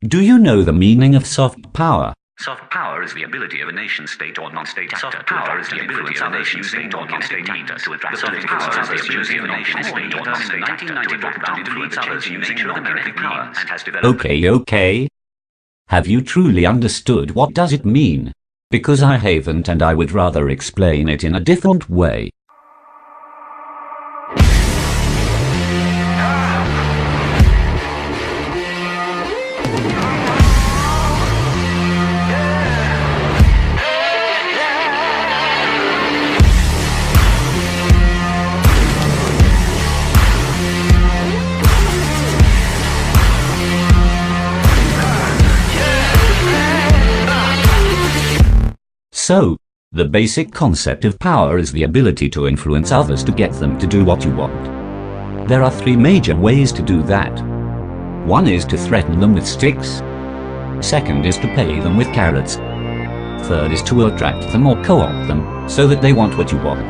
Do you know the meaning of soft power? Soft power is the ability of a nation-state or non-state actor to attract and influence a nation-state or non-state actor to attract. Soft power is the ability of a nation-state or non-state actor to attract and influence others using non-kinetic means and has developed. Okay. Have you truly understood what does it mean? Because I haven't, and I would rather explain it in a different way. So, the basic concept of power is the ability to influence others to get them to do what you want. There are three major ways to do that. One is to threaten them with sticks. Second is to pay them with carrots. Third is to attract them or co-opt them so that they want what you want.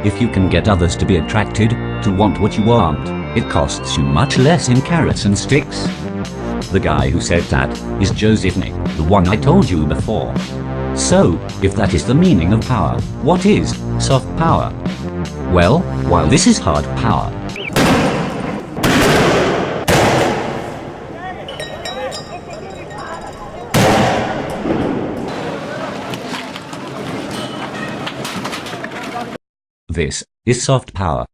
If you can get others to be attracted to want what you want, it costs you much less in carrots and sticks. The guy who said that is Joseph Nick, the one I told you before. So, if that is the meaning of power, what is soft power? Well, while this is hard power, this is soft power.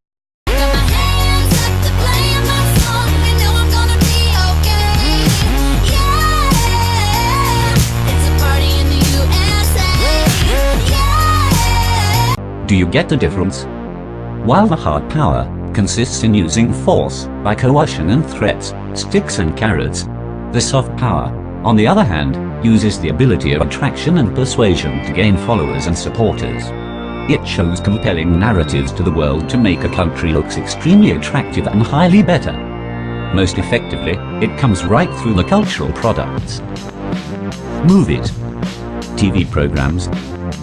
Do you get the difference? While the hard power consists in using force by coercion and threats, sticks and carrots, the soft power, on the other hand, uses the ability of attraction and persuasion to gain followers and supporters. It shows compelling narratives to the world to make a country look extremely attractive and highly better. Most effectively, it comes right through the cultural products. Movies, TV programs,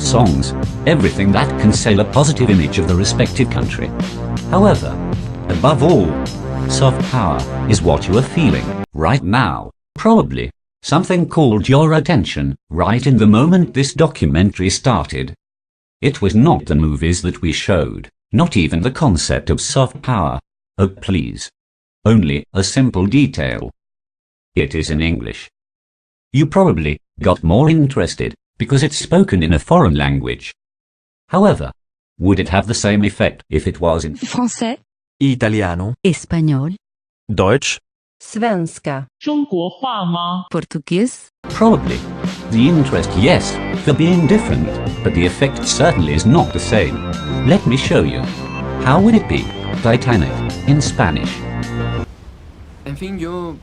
songs, everything that can sell a positive image of the respective country. However, above all, soft power is what you are feeling right now. Probably something called your attention right in the moment this documentary started. It was not the movies that we showed, not even the concept of soft power. Oh please. Only a simple detail. It is in English. You probably got more interested because it's spoken in a foreign language. However, would it have the same effect if it was in Français, Italiano, Espagnol, Deutsch, Svenska, 中国话吗？ Português? Probably. The interest, yes, for being different, but the effect certainly is not the same. Let me show you. How would it be, Titanic, in Spanish? En fin, yo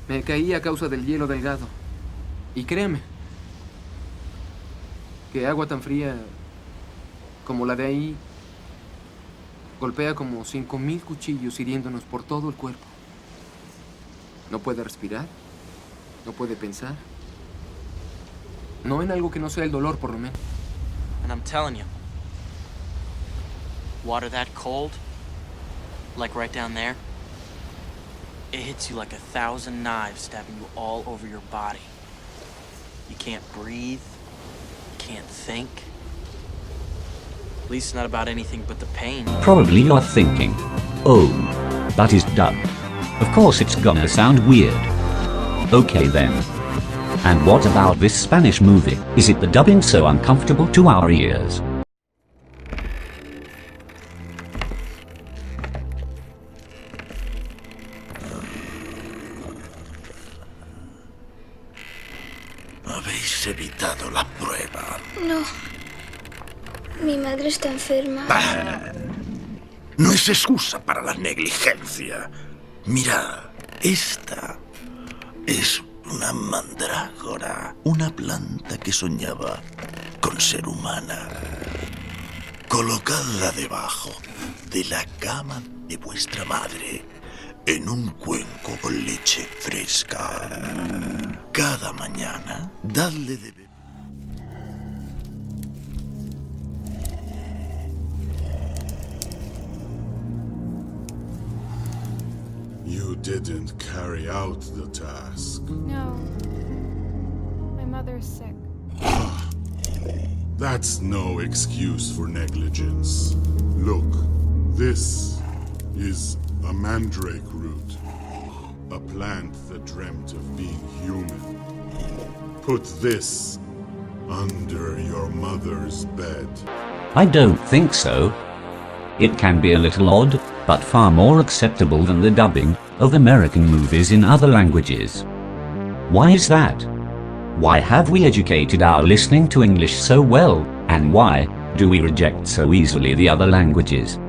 me caí a causa del hielo delgado. Y créeme, que agua tan fría como la de ahí golpea como 5,000 cuchillos hiriéndonos por todo el cuerpo. No puede respirar, no puede pensar. No en algo que no sea el dolor, por lo menos. And I'm telling you, water that cold, like right down there, it hits you like 1,000 knives stabbing you all over your body. You can't breathe, you can't think. At least not about anything but the pain. Probably you're thinking, oh, that is dub. Of course it's gonna sound weird. Okay then. And what about this Spanish movie? Is it the dubbing so uncomfortable to our ears? Habéis evitado la prueba. No. Mi madre está enferma. No es excusa para la negligencia. Mira, esta es una mandrágora, una planta que soñaba con ser humana. Colocadla debajo de la cama de vuestra madre, en un cuenco con leche fresca. Cada mañana, dadle de beber. You didn't carry out the task. No. My mother's sick. That's no excuse for negligence. Look, this is a mandrake root, a plant that dreamt of being human. Put this under your mother's bed. I don't think so. It can be a little odd, but far more acceptable than the dubbing of American movies in other languages. Why is that? Why have we educated our listening to English so well, and why do we reject so easily the other languages?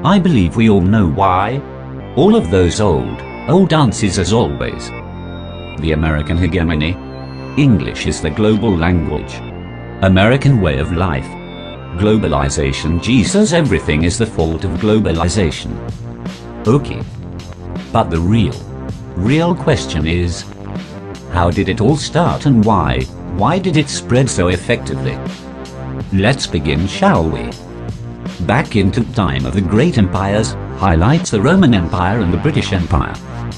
I believe we all know why. All of those old dances as always. The American hegemony. English is the global language. American way of life. Globalization. Jesus, everything is the fault of globalization. Okay. But the real question is, how did it all start and why? Why did it spread so effectively? Let's begin, shall we? Back into time of the great empires, highlights the Roman Empire and the British Empire.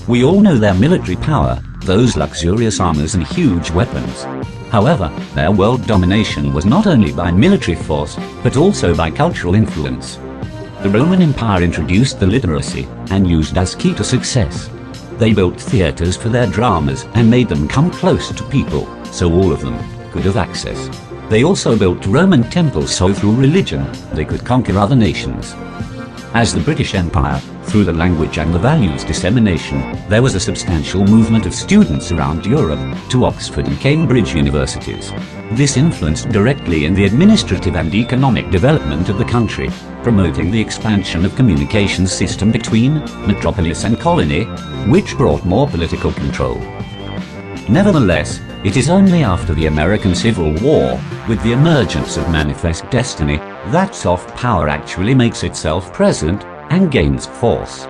We all know their military power, those luxurious armors and huge weapons. However, their world domination was not only by military force, but also by cultural influence. The Roman Empire introduced the literacy, and used as key to success. They built theaters for their dramas and made them come close to people, so all of them could have access. They also built Roman temples so through religion, they could conquer other nations. As the British Empire, through the language and the values dissemination, there was a substantial movement of students around Europe to Oxford and Cambridge universities. This influenced directly in the administrative and economic development of the country, promoting the expansion of communications system between metropolis and colony, which brought more political control. Nevertheless, it is only after the American Civil War, with the emergence of manifest destiny, that soft power actually makes itself present and gains force.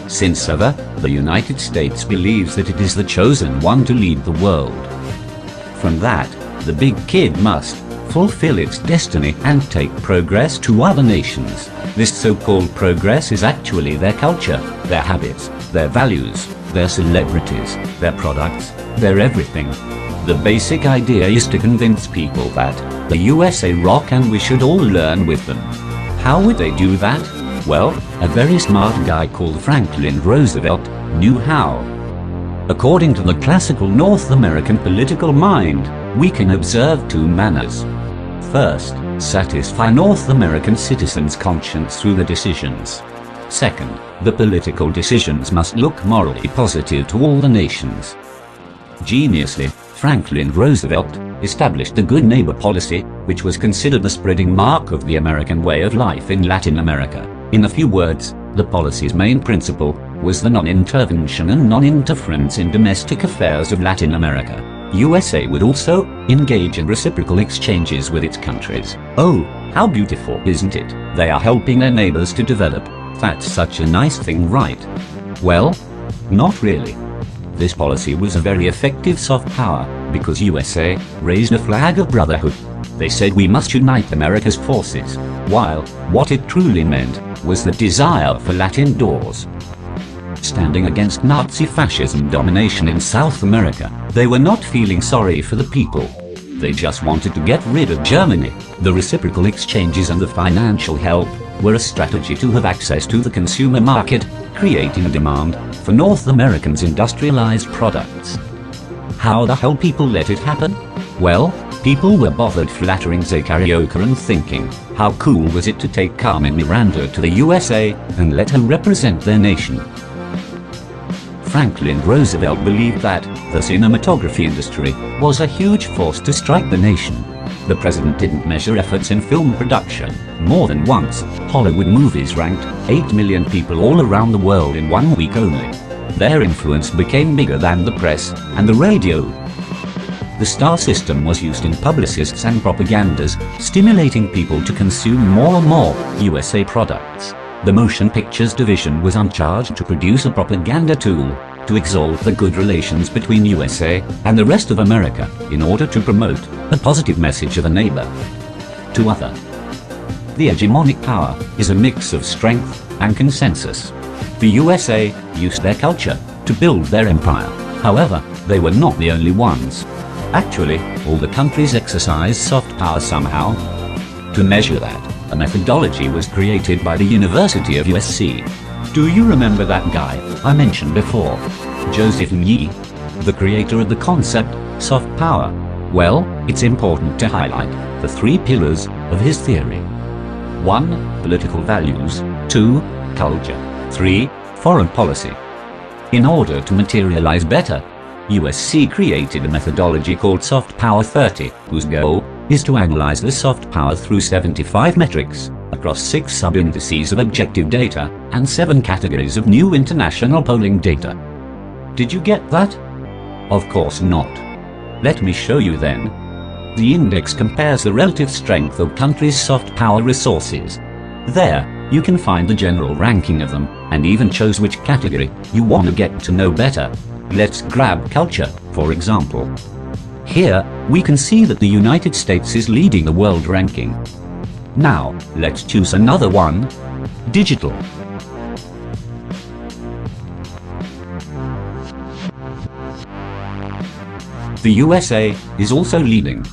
Since ever, the United States believes that it is the chosen one to lead the world. From that, the big kid must fulfill its destiny and take progress to other nations. This so-called progress is actually their culture, their habits, their values, their celebrities, their products, their everything. The basic idea is to convince people that the USA rock and we should all learn with them. How would they do that? Well, a very smart guy called Franklin Roosevelt knew how. According to the classical North American political mind, we can observe two manners. First, satisfy North American citizens' conscience through the decisions. Second, the political decisions must look morally positive to all the nations. Geniusly, Franklin Roosevelt established the good neighbor policy, which was considered the spreading mark of the American way of life in Latin America. In a few words, the policy's main principle was the non-intervention and non-interference in domestic affairs of Latin America. USA would also engage in reciprocal exchanges with its countries. Oh, how beautiful, isn't it? They are helping their neighbors to develop. That's such a nice thing, right? Well, not really. This policy was a very effective soft power, because USA raised a flag of brotherhood. They said we must unite America's forces, while what it truly meant was the desire for Latin doors. Standing against Nazi fascism domination in South America, they were not feeling sorry for the people. They just wanted to get rid of Germany. The reciprocal exchanges and the financial help were a strategy to have access to the consumer market, creating a demand for North Americans' industrialized products. How the hell people let it happen? Well, people were bothered flattering Zakarioka and thinking, how cool was it to take Carmen Miranda to the USA and let her represent their nation? Franklin Roosevelt believed that the cinematography industry was a huge force to strike the nation. The president didn't measure efforts in film production. More than once, Hollywood movies ranked 8 million people all around the world in 1 week only. Their influence became bigger than the press and the radio. The star system was used in publicists and propagandas, stimulating people to consume more and more USA products. The motion pictures division was uncharged to produce a propaganda tool to exalt the good relations between USA and the rest of America in order to promote a positive message of a neighbor to other. The hegemonic power is a mix of strength and consensus. The USA used their culture to build their empire. However, they were not the only ones. Actually, all the countries exercised soft power somehow. To measure that, a methodology was created by the University of USC. Do you remember that guy I mentioned before? Joseph Nye, the creator of the concept, soft power. Well, it's important to highlight the three pillars of his theory. 1. Political values. 2. Culture. 3. Foreign policy. In order to materialize better, USC created a methodology called Soft Power 30, whose goal is to analyze the soft power through 75 metrics, across 6 sub-indices of objective data, and 7 categories of new international polling data. Did you get that? Of course not. Let me show you then. The index compares the relative strength of countries' soft power resources. There, you can find the general ranking of them, and even choose which category you want to get to know better. Let's grab culture, for example. Here, we can see that the United States is leading the world ranking. Now, let's choose another one. Digital. The USA is also leading.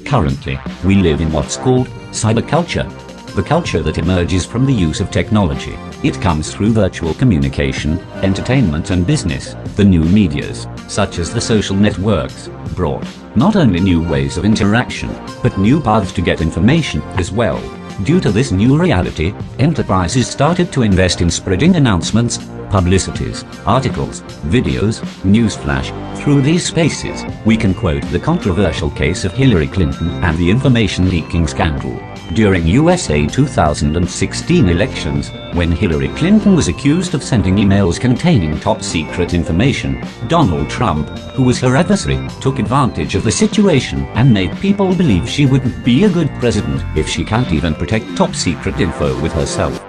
Currently, we live in what's called cyberculture, the culture that emerges from the use of technology. It comes through virtual communication, entertainment and business. The new medias, such as the social networks, brought not only new ways of interaction, but new paths to get information as well. Due to this new reality, enterprises started to invest in spreading announcements, publicities, articles, videos, newsflash. Through these spaces, we can quote the controversial case of Hillary Clinton and the information leaking scandal. During USA 2016 elections, when Hillary Clinton was accused of sending emails containing top-secret information, Donald Trump, who was her adversary, took advantage of the situation and made people believe she wouldn't be a good president if she can't even protect top-secret info with herself.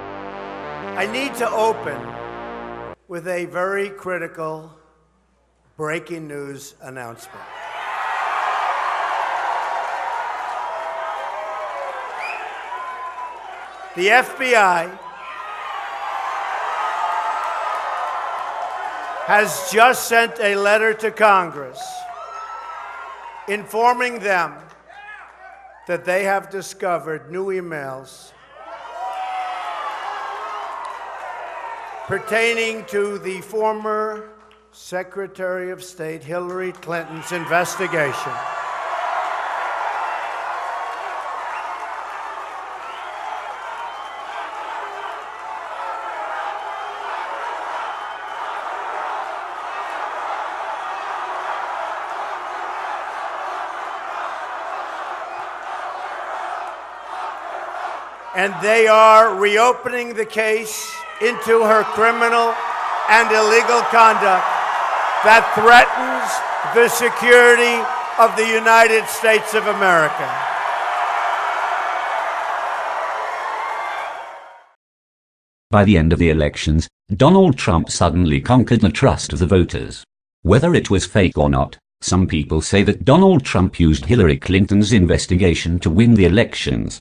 I need to open with a very critical breaking news announcement. The FBI has just sent a letter to Congress informing them that they have discovered new emails pertaining to the former Secretary of State Hillary Clinton's investigation. And they are reopening the case into her criminal and illegal conduct that threatens the security of the United States of America. By the end of the elections, Donald Trump suddenly conquered the trust of the voters. Whether it was fake or not, some people say that Donald Trump used Hillary Clinton's investigation to win the elections.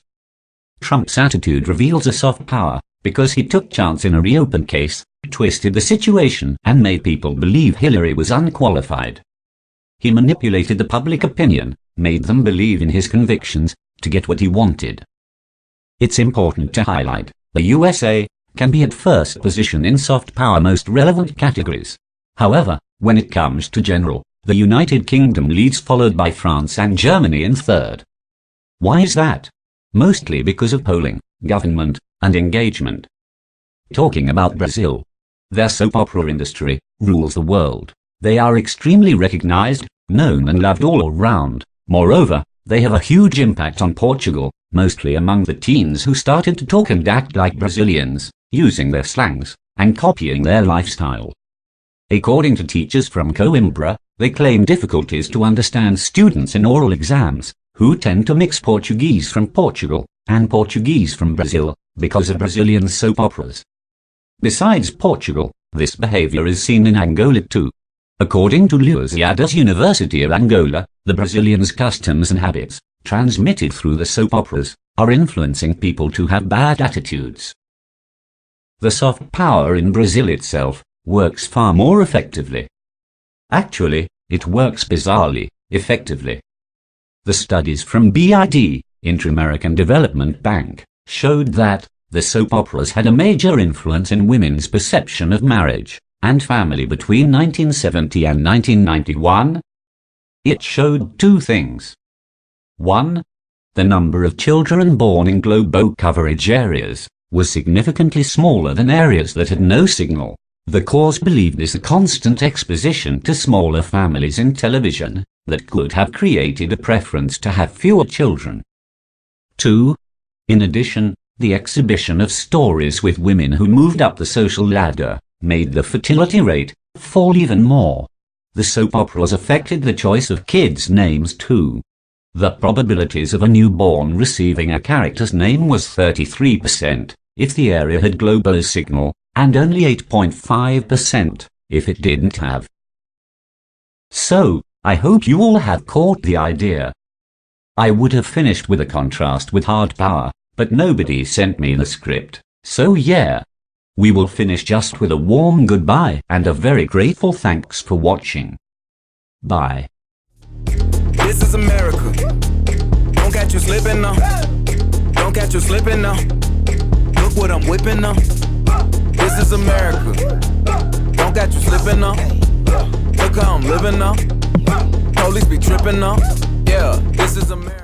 Trump's attitude reveals a soft power, because he took chance in a reopened case, twisted the situation, and made people believe Hillary was unqualified. He manipulated the public opinion, made them believe in his convictions, to get what he wanted. It's important to highlight, the USA can be at first position in soft power most relevant categories. However, when it comes to general, the United Kingdom leads, followed by France and Germany in third. Why is that? Mostly because of polling, government, and engagement. Talking about Brazil, their soap opera industry rules the world. They are extremely recognized, known and loved all around. Moreover, they have a huge impact on Portugal, mostly among the teens who started to talk and act like Brazilians, using their slangs, and copying their lifestyle. According to teachers from Coimbra, they claim difficulties to understand students in oral exams, who tend to mix Portuguese from Portugal and Portuguese from Brazil because of Brazilian soap operas. Besides Portugal, this behavior is seen in Angola too. According to Lusíada's University of Angola, the Brazilians' customs and habits, transmitted through the soap operas, are influencing people to have bad attitudes. the soft power in Brazil itself works far more effectively. Actually, it works bizarrely effectively. The studies from BID, Inter-American Development Bank, showed that the soap operas had a major influence in women's perception of marriage and family between 1970 and 1991. It showed two things. 1. The number of children born in global coverage areas was significantly smaller than areas that had no signal. The cause believed is a constant exposition to smaller families in television that could have created a preference to have fewer children. 2. In addition, the exhibition of stories with women who moved up the social ladder made the fertility rate fall even more. The soap operas affected the choice of kids' names too. The probabilities of a newborn receiving a character's name was 33% if the area had global signal, and only 8.5% if it didn't have. So, I hope you all have caught the idea. I would have finished with a contrast with hard power, but nobody sent me the script, so yeah. We will finish just with a warm goodbye and a very grateful thanks for watching. Bye. This is America. Don't catch you slipping now. Don't catch you slipping now. Look what I'm whipping now. This is America. Don't catch you slipping now. Look how I'm living now. Police be tripping now. Yeah, this is America.